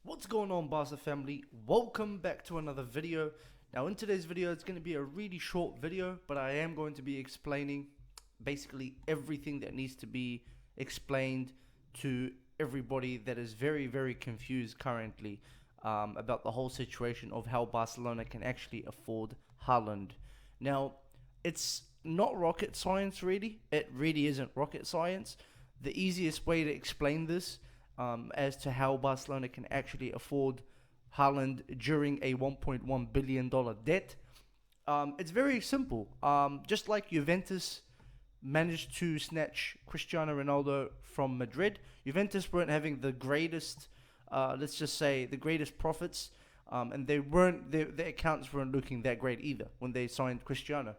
What's going on, Barca family? Welcome back to another video. Now in today's video, it's going to be a really short video, but I am going to be explaining basically everything that needs to be explained to everybody that is very confused currently about the whole situation of how Barcelona can actually afford Haaland. Now, it's not rocket science really. It really isn't rocket science. The easiest way to explain this as to how Barcelona can actually afford Haaland during a $1.1 billion debt. It's very simple. Just like Juventus managed to snatch Cristiano Ronaldo from Madrid, Juventus weren't having the greatest, let's just say, the greatest profits, and their accounts weren't looking that great either when they signed Cristiano.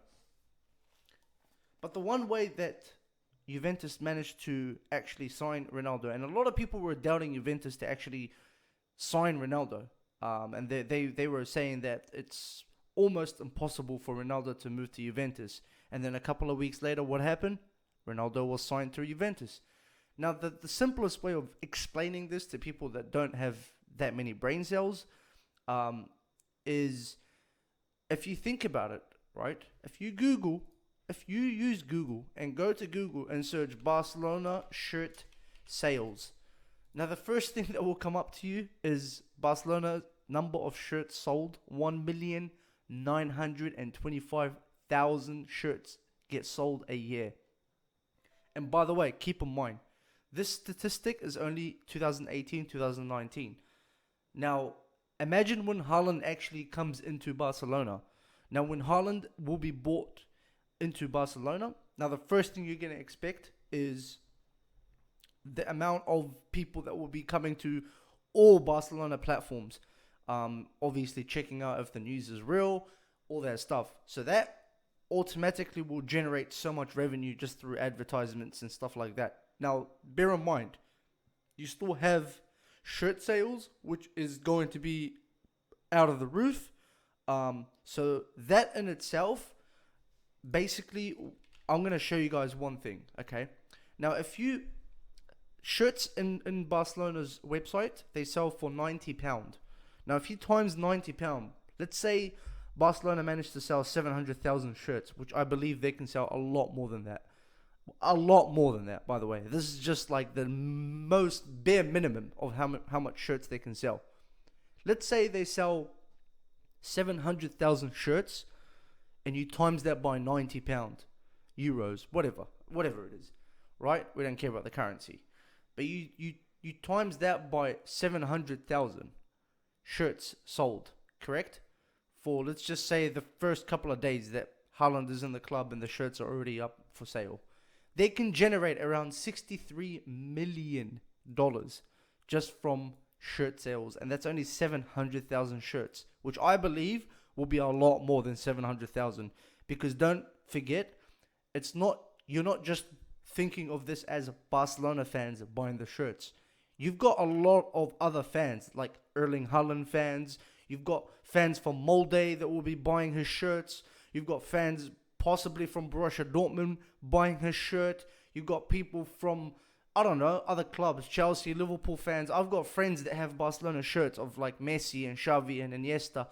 But the one way that Juventus managed to actually sign Ronaldo, and a lot of people were doubting Juventus to actually sign Ronaldo, and they were saying that it's almost impossible for Ronaldo to move to Juventus. And then a couple of weeks later, what happened? Ronaldo was signed to Juventus. Now, the simplest way of explaining this to people that don't have that many brain cells is, if you think about it, right? If you use Google and go to Google and search Barcelona shirt sales, now the first thing that will come up to you is Barcelona number of shirts sold. 1,925,000 shirts get sold a year. And by the way, keep in mind, this statistic is only 2018, 2019. Now, imagine when Haaland actually comes into Barcelona. Now, when Haaland will be bought into Barcelona, now the first thing you're going to expect is the amount of people that will be coming to all Barcelona platforms, obviously checking out if the news is real, all that stuff. So that automatically will generate so much revenue just through advertisements and stuff like that. Now, bear in mind, you still have shirt sales, which is going to be out of the roof. So that in itself, basically, I'm going to show you guys one thing, okay? Now, if you shirts in Barcelona's website, they sell for £90. Now, if you times £90, let's say Barcelona managed to sell 700,000 shirts, which I believe they can sell a lot more than that. A lot more than that, by the way. This is just like the most bare minimum of how much shirts they can sell. Let's say they sell 700,000 shirts, and you times that by £90, euros, whatever it is, right? We don't care about the currency. But you times that by 700,000 shirts sold, correct? For, let's just say, the first couple of days that Haaland is in the club and the shirts are already up for sale. They can generate around $63 million just from shirt sales, and that's only 700,000 shirts, which I believe will be a lot more than 700,000, because don't forget, you're not just thinking of this as Barcelona fans buying the shirts. You've got a lot of other fans, like ERLING HAALAND fans. You've got fans from Molde that will be buying his shirts. You've got fans possibly from Borussia Dortmund buying his shirt. You've got people from, I don't know, other clubs, Chelsea, Liverpool fans. I've got friends that have Barcelona shirts of like Messi and Xavi and Iniesta.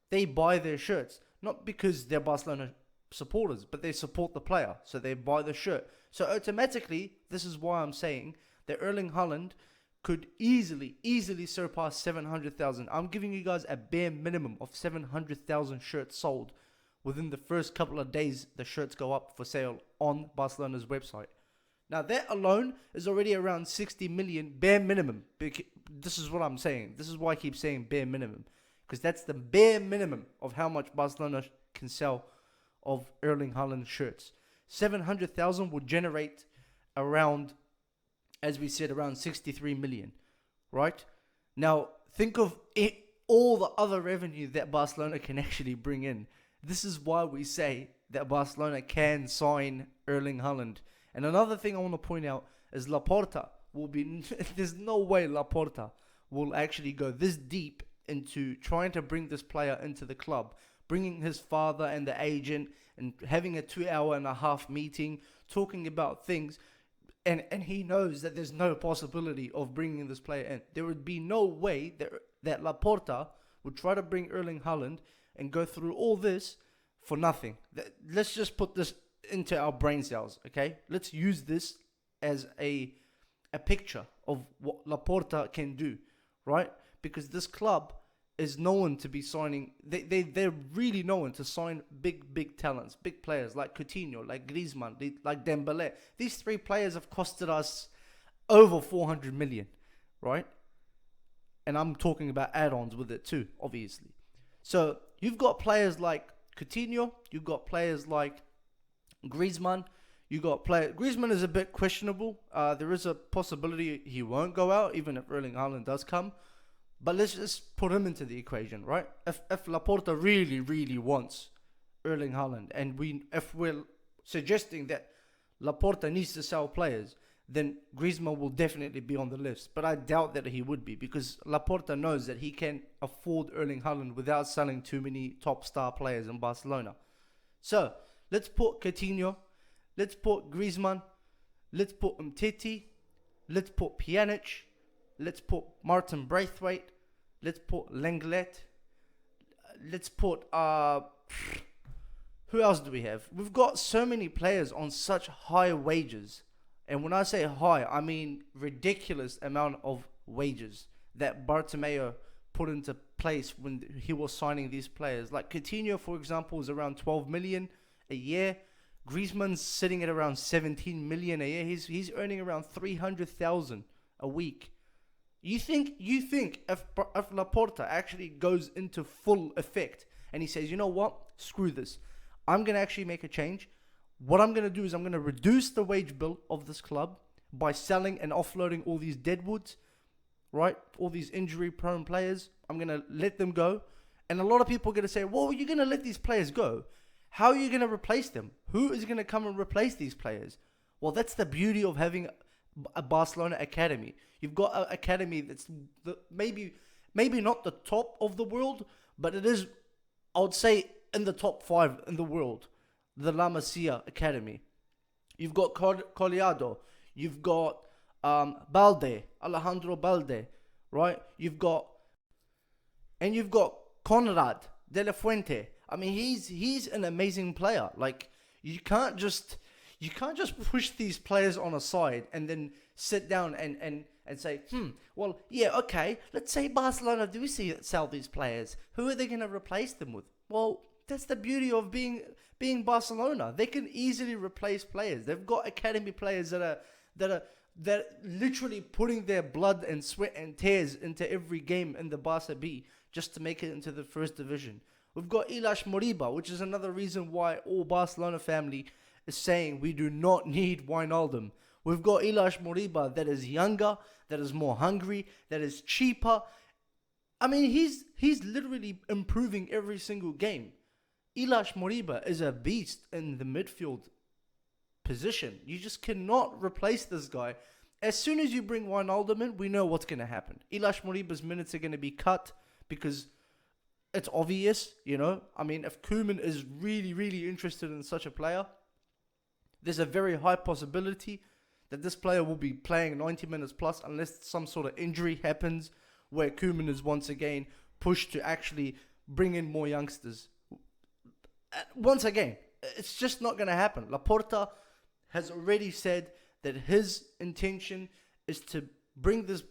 They buy their shirts, not because they're Barcelona supporters, but they support the player, so they buy the shirt. So automatically, this is why I'm saying that ERLING HAALAND could easily surpass 700,000. I'm giving you guys a bare minimum of 700,000 shirts sold within the first couple of days the shirts go up for sale on Barcelona's website. Now, that alone is already around 60 million bare minimum. This is what I'm saying. This is why I keep saying bare minimum, because that's the bare minimum of how much Barcelona can sell of ERLING HAALAND shirts. 700,000 would generate around, as we said, around 63 million, right? Now, think of all the other revenue that Barcelona can actually bring in. This is why we say that Barcelona can sign ERLING HAALAND. And another thing I want to point out is Laporta will be, there's no way Laporta will actually go this deep into trying to bring this player into the club, bringing his father and the agent and having a 2.5 hour meeting, talking about things. And he knows that there's no possibility of bringing this player in. There would be no way that Laporta would try to bring Erling Haaland and go through all this for nothing. Let's just put this into our brain cells, okay? Let's use this as a picture of what Laporta can do, right? Because this club is known to be signing, they're really known to sign big talents, big players like Coutinho, like Griezmann, like Dembele. These three players have costed us over 400 million, right? And I'm talking about add-ons with it too, obviously. So you've got players like Coutinho, you've got players like Griezmann, Griezmann is a bit questionable. There is a possibility he won't go out, even if Erling Haaland does come. But let's just put him into the equation, right? If Laporta really wants Erling Haaland, and if we're suggesting that Laporta needs to sell players, then Griezmann will definitely be on the list. But I doubt that he would be, because Laporta knows that he can afford Erling Haaland without selling too many top star players in Barcelona. So let's put Coutinho, let's put Griezmann, let's put Umtiti, let's put Pjanic, let's put Martin Braithwaite, let's put Lenglet, let's put who else do we have? We've got so many players on such high wages. And when I say high, I mean ridiculous amount of wages that Bartomeu put into place when he was signing these players. Like Coutinho, for example, is around 12 million a year. Griezmann's sitting at around 17 million a year. He's earning around 300,000 a week. You think if Laporta actually goes into full effect and he says, you know what, screw this, I'm going to actually make a change. What I'm going to do is I'm going to reduce the wage bill of this club by selling and offloading all these deadwoods, right? All these injury-prone players. I'm going to let them go. And a lot of people are going to say, well, you're going to let these players go. How are you going to replace them? Who is going to come and replace these players? Well, that's the beauty of having a Barcelona academy. You've got an academy that's maybe not the top of the world, but it is, I would say, in the top 5 in the world. The La Masia Academy. You've got Collado. You've got Alejandro Balde, right? You've got Conrad De La Fuente. I mean, he's an amazing player. Like, you can't just push these players on a side and then sit down and say, well, yeah, okay, let's say Barcelona do sell these players. Who are they going to replace them with? Well, that's the beauty of being Barcelona. They can easily replace players. They've got academy players that are literally putting their blood and sweat and tears into every game in the Barca B just to make it into the first division. We've got Ilaix Moriba, which is another reason why all Barcelona family is saying we do not need Wijnaldum. We've got Ilaix Moriba that is younger, that is more hungry, that is cheaper. I mean, he's literally improving every single game. Ilaix Moriba is a beast in the midfield position. You just cannot replace this guy. As soon as you bring Wijnaldum in, we know what's going to happen. Ilaix Moriba's minutes are going to be cut because it's obvious, you know. I mean, if Koeman is really interested in such a player, there's a very high possibility that this player will be playing 90 minutes plus unless some sort of injury happens where Koeman is once again pushed to actually bring in more youngsters. Once again, it's just not going to happen. Laporta has already said that his intention is to bring this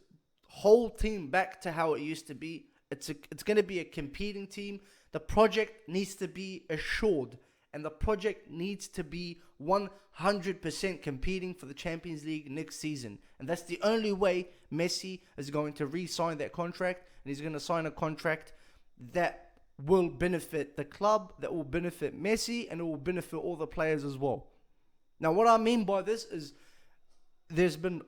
whole team back to how it used to be. It's going to be a competing team. The project needs to be assured, and the project needs to be 100% competing for the Champions League next season. And that's the only way Messi is going to re-sign that contract, and he's going to sign a contract that will benefit the club, that will benefit Messi, and it will benefit all the players as well. Now, what I mean by this is there's been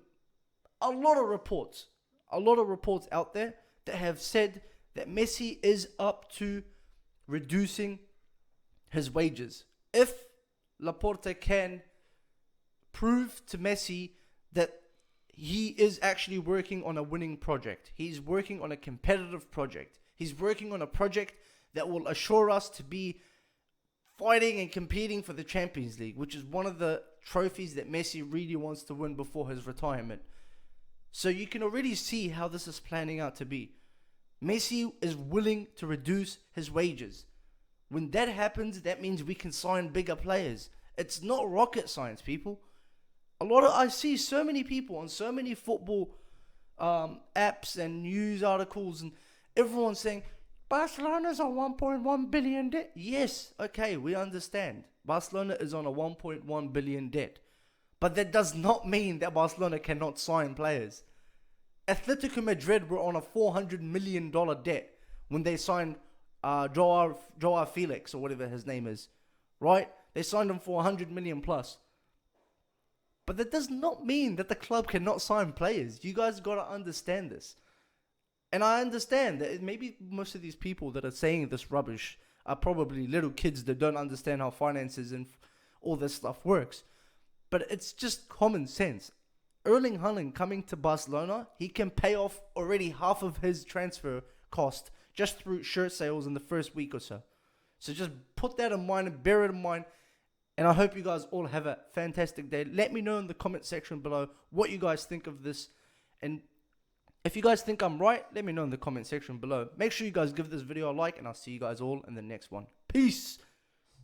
a lot of reports out there that have said that Messi is up to reducing his wages. If Laporta can prove to Messi that he is actually working on a winning project, he's working on a competitive project, he's working on a project that will assure us to be fighting and competing for the Champions League, which is one of the trophies that Messi really wants to win before his retirement. So you can already see how this is planning out to be. Messi is willing to reduce his wages. When that happens, that means we can sign bigger players. It's not rocket science, people. I see so many people on so many football apps and news articles, and everyone saying Barcelona's on 1.1 billion debt. Yes, okay, we understand. Barcelona is on a 1.1 billion debt. But that does not mean that Barcelona cannot sign players. Atletico Madrid were on a $400 million debt when they signed Joao Felix, or whatever his name is. Right? They signed him for 100 million plus. But that does not mean that the club cannot sign players. You guys got to understand this. And I understand that maybe most of these people that are saying this rubbish are probably little kids that don't understand how finances and all this stuff works. But it's just common sense. Erling Haaland coming to Barcelona, he can pay off already half of his transfer cost just through shirt sales in the first week or so. So just put that in mind and bear it in mind. And I hope you guys all have a fantastic day. Let me know in the comment section below what you guys think of this. And if you guys think I'm right, let me know in the comment section below. Make sure you guys give this video a like, and I'll see you guys all in the next one. Peace.